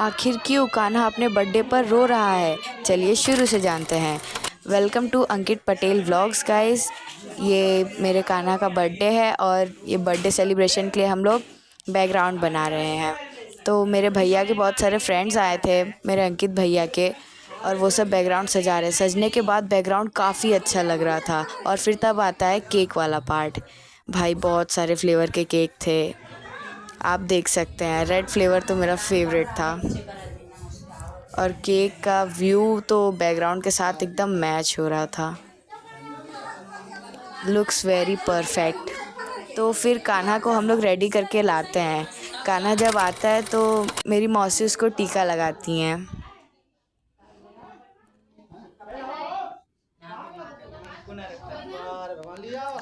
आखिर क्यों कान्हा अपने बर्थडे पर रो रहा है? चलिए शुरू से जानते हैं। Welcome to Ankit Patel vlogs guys. ये मेरे कान्हा का बर्थडे है और ये बर्थडे सेलिब्रेशन के लिए हम लोग बैकग्राउंड बना रहे हैं। तो मेरे भैया के बहुत सारे फ्रेंड्स आए थे, मेरे अंकित भैया के, और वो सब बैकग्राउंड सजा रहे। सजने के बाद बैकग्राउंड काफ़ी अच्छा लग रहा था। और फिर तब आता है केक वाला पार्ट। भाई बहुत सारे फ्लेवर के केक थे, आप देख सकते हैं। रेड फ्लेवर तो मेरा फेवरेट था। और केक का व्यू तो बैकग्राउंड के साथ एकदम मैच हो रहा था। Looks very perfect. तो फिर कान्हा को हम लोग रेडी करके लाते हैं। कान्हा जब आता है तो मेरी मौसी उसको टीका लगाती हैं।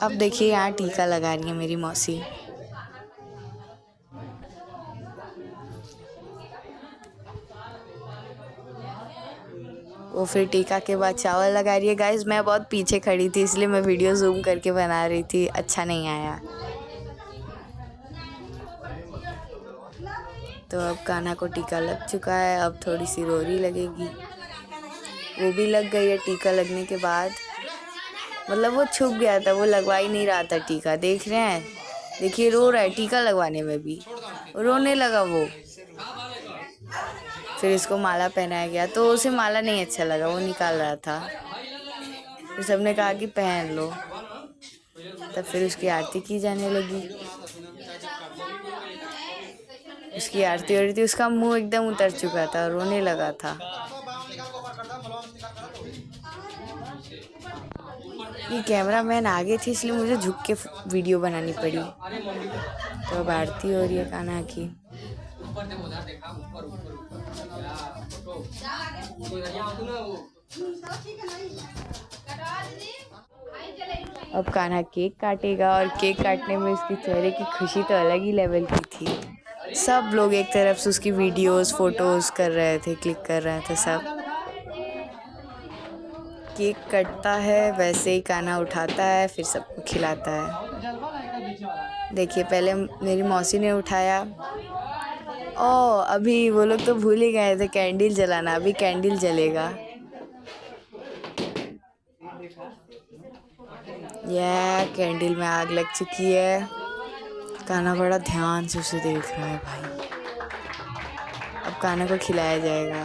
अब देखिए यहाँ टीका लगा रही है मेरी मौसी। वो फिर टीका के बाद चावल लगा रही है। गाइस मैं बहुत पीछे खड़ी थी इसलिए मैं वीडियो जूम करके बना रही थी, अच्छा नहीं आया। तो अब कान्हा को टीका लग चुका है, अब थोड़ी सी रोरी लगेगी। वो भी लग गई है टीका लगने के बाद। मतलब वो छुप गया था, वो लगवा ही नहीं रहा था टीका। देख रहे हैं, देखिए रो रहा है टीका लगवाने में भी, रोने लगा वो। फिर इसको माला पहनाया गया तो उसे माला नहीं अच्छा लगा, वो निकाल रहा था। फिर सबने कहा कि पहन लो। तब फिर उसकी आरती की जाने लगी। उसकी आरती हो रही थी, उसका मुंह एकदम उतर चुका था, रोने लगा था। ये कैमरा मैन आगे थी इसलिए मुझे झुक के वीडियो बनानी पड़ी। तो अब आरती हो रही है कान्हा की। अब कान्हा केक काटेगा और केक काटने में उसके चेहरे की खुशी तो अलग ही लेवल की थी। सब लोग एक तरफ से उसकी वीडियोस फोटोज कर रहे थे, क्लिक कर रहे थे सब। केक कटता है वैसे ही कान्हा उठाता है, फिर सबको खिलाता है। देखिए पहले मेरी मौसी ने उठाया। ओ अभी वो लोग तो भूल ही गए थे कैंडल जलाना, अभी कैंडल जलेगा। यह कैंडल में आग लग चुकी है। कान्हा बड़ा ध्यान से उसे देख रहा है भाई। अब कान्हा को खिलाया जाएगा।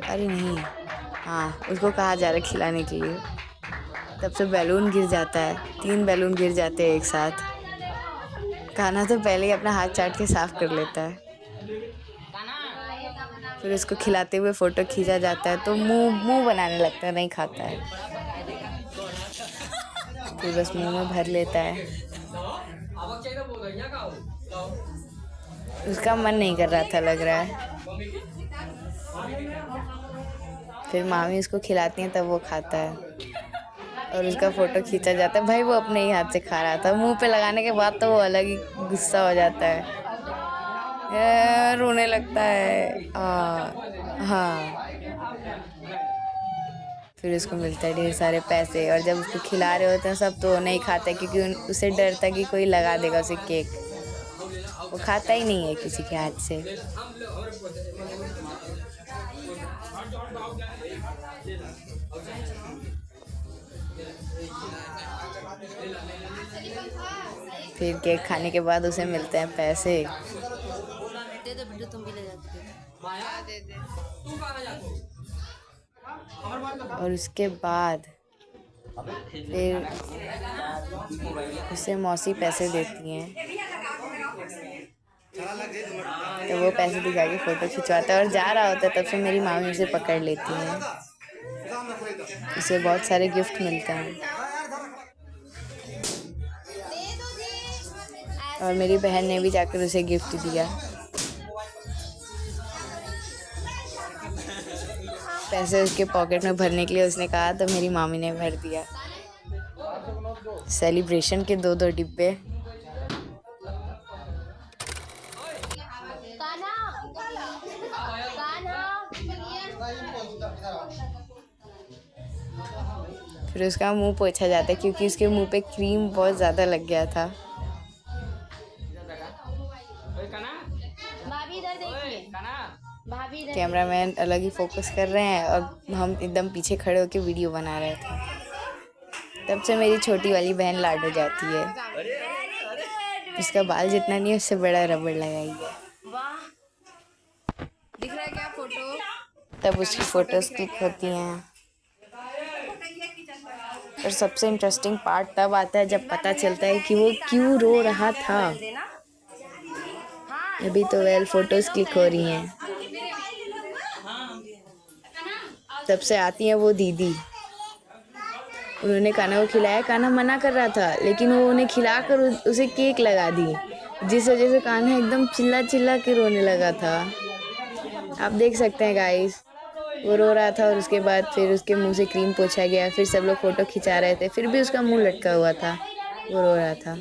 अरे नहीं, हाँ उसको कहा जा रहा है खिलाने के लिए। तब से बैलून गिर जाता है, 3 बैलून गिर जाते हैं एक साथ। कान्हा तो पहले ही अपना हाथ चाट के साफ कर लेता है। फिर उसको खिलाते हुए फोटो खींचा जाता है तो मुंह बनाने लगता है, नहीं खाता है। फिर बस मुंह में भर लेता है। उसका मन नहीं कर रहा था लग रहा है। फिर मामी उसको खिलाती हैं तब वो खाता है और उसका फोटो खींचा जाता है। भाई वो अपने ही हाथ से खा रहा था, मुंह पे लगाने के बाद तो वो अलग ही गुस्सा हो जाता है, रोने लगता है। हाँ फिर उसको मिलता है ढेर सारे पैसे, और जब उसको खिला रहे होते हैं सब तो नहीं खाता क्योंकि उसे डर था कि कोई लगा देगा उसे केक। वो खाता ही नहीं है किसी के हाथ से। फिर केक खाने के बाद उसे मिलते हैं पैसे। दे दो बिट्टू, तुम भी ले जाते हो। दे दे। और उसके बाद फिर उसे मौसी पैसे देती हैं तो वो पैसे दिखा के फ़ोटो खिंचवाता है और जा रहा होता है। तब से मेरी मामी उसे पकड़ लेती हैं, उसे बहुत सारे गिफ्ट मिलते हैं। और मेरी बहन ने भी जाकर उसे गिफ्ट दिया। पैसे उसके पॉकेट में भरने के लिए उसने कहा तो मेरी मामी ने भर दिया। सेलिब्रेशन के 2-2 डिब्बे। फिर उसका मुंह पोंछा जाता है क्योंकि उसके मुंह पे क्रीम बहुत ज़्यादा लग गया था। कैमरामैन अलग ही फोकस कर रहे हैं और हम एकदम पीछे खड़े होकर वीडियो बना रहे थे। तब से मेरी छोटी वाली बहन लाड हो जाती है। उसका बाल जितना नहीं है उससे बड़ा रबड़ लगाई है। दिख रहा है क्या फोटो? तब उसकी फोटोज क्लिक होती हैं। और सबसे इंटरेस्टिंग पार्ट तब आता है जब पता चलता है कि वो क्यों रो रहा था। अभी तो वेल फोटोज क्लिक हो रही हैं। तब से आती है वो दीदी। उन्होंने कान्हा को खिलाया, कान्हा मना कर रहा था लेकिन वो उन्हें खिलाकर उसे केक लगा दी, जिस वजह से कान्हा एकदम चिल्ला चिल्ला के रोने लगा था। आप देख सकते हैं गाइस, वो रो रहा था और उसके बाद फिर उसके मुंह से क्रीम पोंछा गया। फिर सब लोग फोटो खिंचा रहे थे, फिर भी उसका मुंह लटका हुआ था, वो रो रहा था।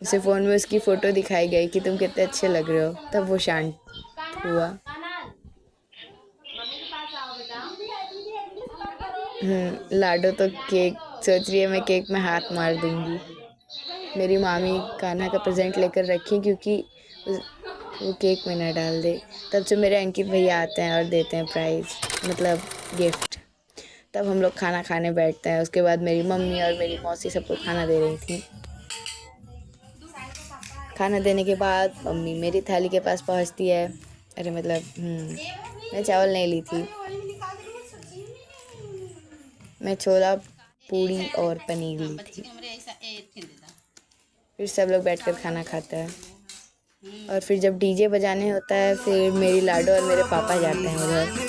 उसे फ़ोन में उसकी फ़ोटो दिखाई गई कि तुम कितने अच्छे लग रहे हो, तब वो शांत हुआ। लाडो तो केक सोच रही है मैं केक में हाथ मार दूंगी। मेरी मामी कान्हा का प्रेजेंट लेकर रखी क्योंकि वो केक में ना डाल दे। तब से मेरे अंकित भैया आते हैं और देते हैं प्राइज़, मतलब गिफ्ट। तब हम लोग खाना खाने बैठते हैं। उसके बाद मेरी मम्मी और मेरी मौसी सबको खाना दे रही थी। खाना देने के बाद मम्मी मेरी थाली के पास पहुंचती है। अरे मतलब मैं चावल नहीं ली थी, मैं छोला पूड़ी और पनीर ली थी। फिर सब लोग बैठकर खाना खाता है और फिर जब डीजे बजाने होता है फिर मेरी लाडो और मेरे पापा जाते हैं उधर।